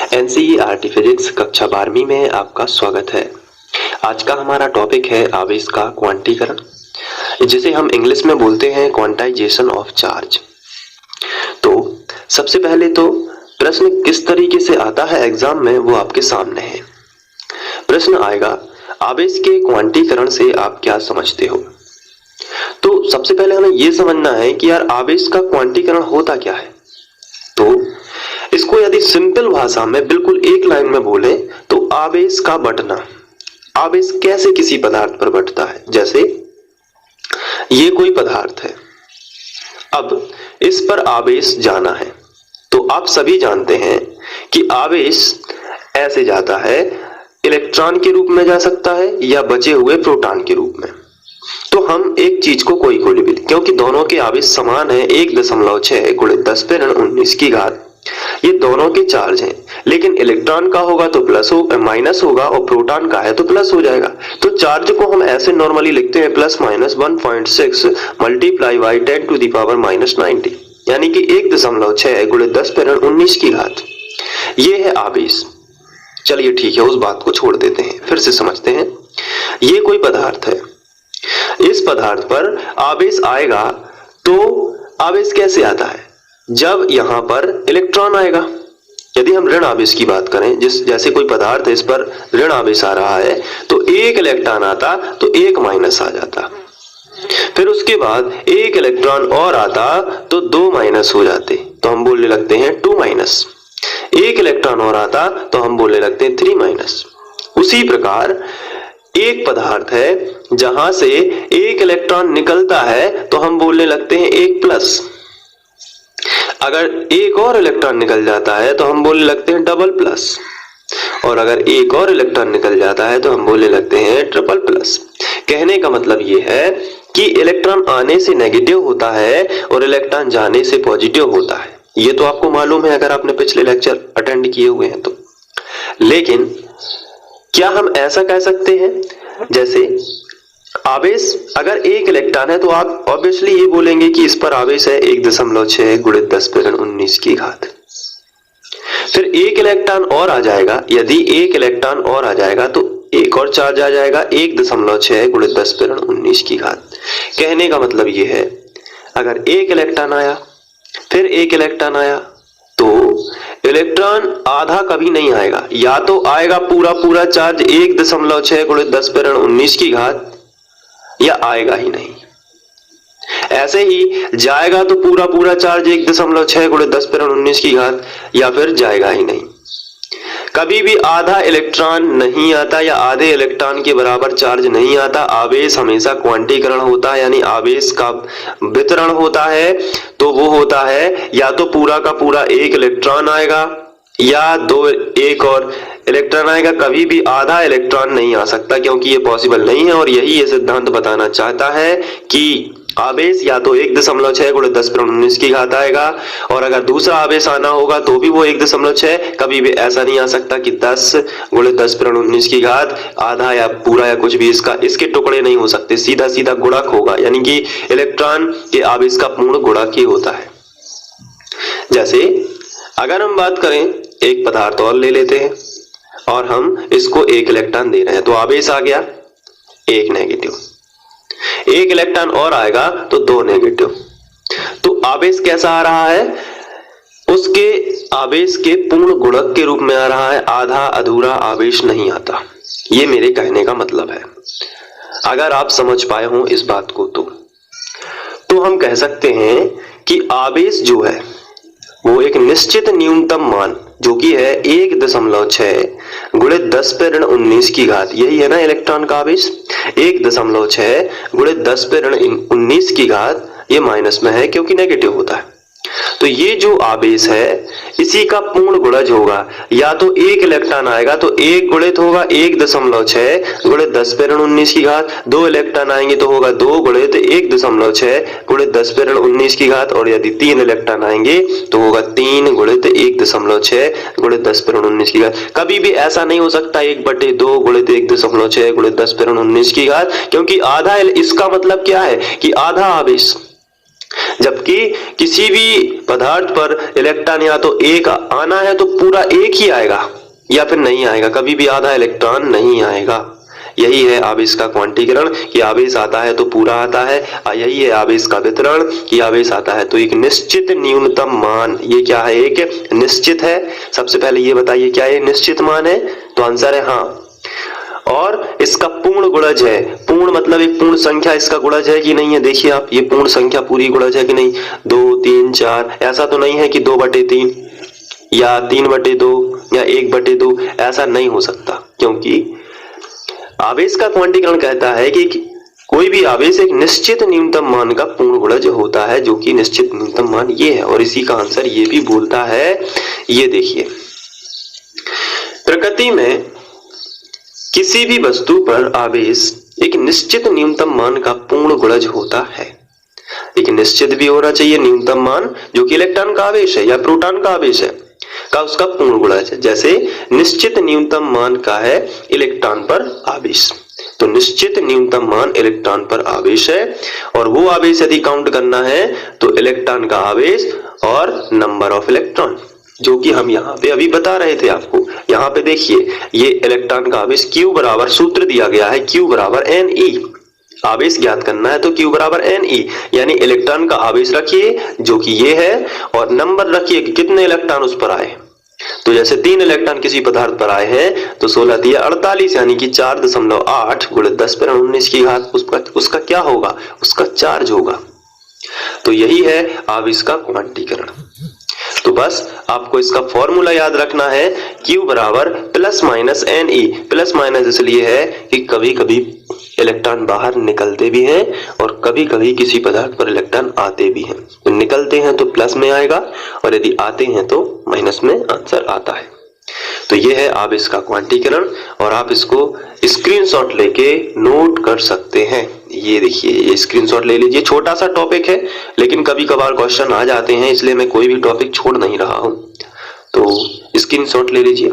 NCERT physics कक्षा 12वीं में आपका स्वागत है। आज का हमारा टॉपिक है आवेश का क्वांटीकरण, जिसे हम इंग्लिश में बोलते हैं क्वांटाइजेशन ऑफ चार्ज। तो सबसे पहले तो प्रश्न किस तरीके से आता है एग्जाम में वो आपके सामने है। प्रश्न आएगा आवेश के क्वांटीकरण से आप क्या समझते हो। तो सबसे पहले हमें यह समझना है कि यार आवेश का क्वांटीकरण होता क्या है। तो इसको यदि सिंपल भाषा में बिल्कुल एक लाइन में बोले तो आवेश का बंटना। आवेश कैसे किसी पदार्थ पर बंटता है, जैसे ये कोई पदार्थ है, अब इस पर आवेश जाना है। तो आप सभी जानते हैं कि आवेश ऐसे जाता है, इलेक्ट्रॉन के रूप में जा सकता है या बचे हुए प्रोटॉन के रूप में। तो हम एक चीज को कोई भी, क्योंकि दोनों के आवेश समान है 1.6 × 10⁻19 की घात, ये दोनों के चार्ज हैं, लेकिन इलेक्ट्रॉन का होगा तो माइनस होगा और प्रोटॉन का है तो प्लस हो जाएगा। तो चार्ज को हम ऐसे नॉर्मली लिखते हैं +-1.6 मल्टीप्लाई बाई 10⁻90, यानी कि 1.6 × 10⁻19 की घात। ये है आवेश। चलिए ठीक है, उस बात को छोड़ देते हैं, फिर से समझते हैं। ये कोई पदार्थ है, इस पदार्थ पर आवेश आएगा तो आवेश कैसे आता है, जब यहां पर इलेक्ट्रॉन आएगा। यदि हम ऋण आवेश की बात करें, जैसे कोई पदार्थ है, इस पर ऋण आवेश आ रहा है, तो एक इलेक्ट्रॉन आता तो एक माइनस आ जाता। फिर उसके बाद एक इलेक्ट्रॉन और आता तो 2 माइनस हो जाते, तो हम बोलने लगते हैं 2 माइनस। एक इलेक्ट्रॉन और आता तो हम बोलने लगते हैं 3 माइनस। उसी प्रकार एक पदार्थ है जहां से एक इलेक्ट्रॉन निकलता है तो हम बोलने लगते हैं 1 प्लस। अगर एक और इलेक्ट्रॉन निकल जाता है तो हम बोलने लगते हैं डबल प्लस, और अगर एक और इलेक्ट्रॉन निकल जाता है तो हम बोलने लगते हैं ट्रिपल प्लस। कहने का मतलब ये है कि इलेक्ट्रॉन आने से नेगेटिव होता है और इलेक्ट्रॉन जाने से पॉजिटिव होता है। ये तो आपको मालूम है अगर आपने पिछले लेक्चर अटेंड किए हुए हैं तो। लेकिन क्या हम ऐसा कह सकते हैं, जैसे आवेश अगर एक इलेक्ट्रॉन है तो आप ऑब्वियसली ये बोलेंगे कि इस पर आवेश है 1.6 × 10⁻19 की घात। फिर एक इलेक्ट्रॉन और आ जाएगा, यदि एक इलेक्ट्रॉन और आ जाएगा तो एक और चार्ज आ जाएगा 1.6 × 10⁻19 की घात। कहने का मतलब ये है, अगर एक इलेक्ट्रॉन आया फिर एक इलेक्ट्रॉन आया तो इलेक्ट्रॉन आधा कभी नहीं आएगा, या तो आएगा पूरा चार्ज 1.6 × 10⁻19 की घात, या आएगा ही नहीं। ऐसे ही जाएगा तो पूरा चार्ज 1.6 × 10⁻19 की घात, या फिर जाएगा ही नहीं। कभी भी आधा इलेक्ट्रॉन नहीं आता या आधे इलेक्ट्रॉन के बराबर चार्ज नहीं आता। आवेश हमेशा क्वांटीकरण होता है, यानी आवेश का वितरण होता है, तो वो होता है या तो पूरा का पूरा एक इलेक्ट्रॉन आएगा या एक और इलेक्ट्रॉन आएगा। कभी भी आधा इलेक्ट्रॉन नहीं आ सकता, क्योंकि ये पॉसिबल नहीं है। और यही ये सिद्धांत बताना चाहता है कि आवेश या तो 1.6 × 10⁻19 की घात आएगा, और अगर दूसरा आवेश आना होगा तो भी वो 1.6। कभी भी ऐसा नहीं आ सकता कि 10 × 10⁻19 की घात आधा या पूरा या कुछ भी, इसके टुकड़े नहीं हो सकते। सीधा गुणक होगा, यानी कि इलेक्ट्रॉन के आवेश का पूर्ण गुणक ही होता है। जैसे अगर हम बात करें, एक पदार्थ और ले लेते हैं और हम इसको एक इलेक्ट्रॉन दे रहे हैं, तो आवेश आ गया 1 नेगेटिव। एक इलेक्ट्रॉन और आएगा तो 2 नेगेटिव। तो आवेश कैसा आ रहा है, उसके आवेश के पूर्ण गुणक के रूप में आ रहा है, आधा अधूरा आवेश नहीं आता। ये मेरे कहने का मतलब है। अगर आप समझ पाए हो इस बात को तो हम कह सकते हैं कि आवेश जो है वो एक निश्चित न्यूनतम मान, जो कि है 1.6 × 10⁻19 की घात। यही है ना इलेक्ट्रॉन का आवेश, 1.6 × 10⁻19 की घात। ये माइनस में है क्योंकि नेगेटिव होता है। तो ये जो आवेश है इसी का पूर्ण गुणज होगा। या तो एक इलेक्ट्रॉन आएगा तो एक गुणित होगा 1.6 × 10⁻19 की घात, 2 इलेक्ट्रॉन आएंगे तो होगा 2 गुणित 1.6 × 10⁻19 की घात, और यदि 3 इलेक्ट्रॉन आएंगे तो होगा 3 गुणित 1.6 × 10⁻19 की घात। कभी भी ऐसा नहीं हो सकता 1/2 गुणित 1.6 × 10⁻19 की घात, क्योंकि आधा, इसका मतलब क्या है कि आधा आवेश जबकि किसी भी पदार्थ पर इलेक्ट्रॉन या तो एक आना है तो पूरा एक ही आएगा या फिर नहीं आएगा, कभी भी आधा इलेक्ट्रॉन नहीं आएगा। यही है आवेश का क्वांटीकरण कि आवेश आता है तो पूरा आता है, और यही है आवेश का वितरण कि आवेश आता है तो एक निश्चित न्यूनतम मान। ये क्या है? एक निश्चित है। सबसे पहले ये बताइए क्या ये निश्चित मान है? तो आंसर है हाँ। और इसका पूर्ण गुणज है। पूर्ण मतलब एक पूर्ण संख्या इसका गुणज है कि नहीं है? देखिए आप, ये पूर्ण संख्या पूरी गुणज है कि नहीं? 2, 3, 4। ऐसा तो नहीं है कि 2/3 या 3/2 या 1/2, ऐसा नहीं हो सकता, क्योंकि आवेश का क्वांटीकरण कहता है कि कोई भी आवेश एक निश्चित न्यूनतम मान का पूर्ण गुणज होता है, जो कि निश्चित न्यूनतम मान ये है। और इसी का आंसर ये भी बोलता है, ये देखिए, प्रकृति में किसी भी वस्तु पर आवेश एक निश्चित न्यूनतम मान का पूर्ण गुणज होता है। एक निश्चित भी होना चाहिए न्यूनतम मान, जो कि इलेक्ट्रॉन का आवेश है या प्रोटॉन का आवेश है, का उसका पूर्ण गुणज है। जैसे निश्चित न्यूनतम मान का है इलेक्ट्रॉन पर आवेश, तो निश्चित न्यूनतम मान इलेक्ट्रॉन पर आवेश है। और वो आवेश यदि काउंट करना है तो इलेक्ट्रॉन का आवेश और नंबर ऑफ इलेक्ट्रॉन, जो कि हम यहाँ पे अभी बता रहे थे आपको। यहाँ पे देखिए, ये इलेक्ट्रॉन का आवेश Q बराबर, सूत्र दिया गया है Q बराबर Ne। आवेश ज्ञात करना है तो Q बराबर Ne, यानी इलेक्ट्रॉन का आवेश रखिए जो कि ये है, और नंबर रखिए कि कितने इलेक्ट्रॉन उस पर आए। तो जैसे 3 इलेक्ट्रॉन किसी पदार्थ पर आए हैं तो 16 दिया 48, यानी कि 4.8 गुणित 10⁻19 की घात, उसका क्या होगा? उसका चार्ज होगा। तो यही है आवेश का क्वांटीकरण। तो बस आपको इसका फॉर्मूला याद रखना है, Q बराबर plus minus Ne। Plus minus इसलिए है कि कभी कभी इलेक्ट्रॉन बाहर निकलते भी हैं और कभी कभी किसी पदार्थ पर इलेक्ट्रॉन आते भी हैं। तो निकलते हैं तो प्लस में आएगा और यदि आते हैं तो माइनस में आंसर आता है। तो ये है आवेश का क्वांटीकरण, और आप इसको स्क्रीनशॉट लेके नोट कर सकते हैं। ये देखिए, ये स्क्रीनशॉट ले लीजिए। छोटा सा टॉपिक है लेकिन कभी कभार क्वेश्चन आ जाते हैं, इसलिए मैं कोई भी टॉपिक छोड़ नहीं रहा हूं, तो स्क्रीनशॉट ले लीजिए।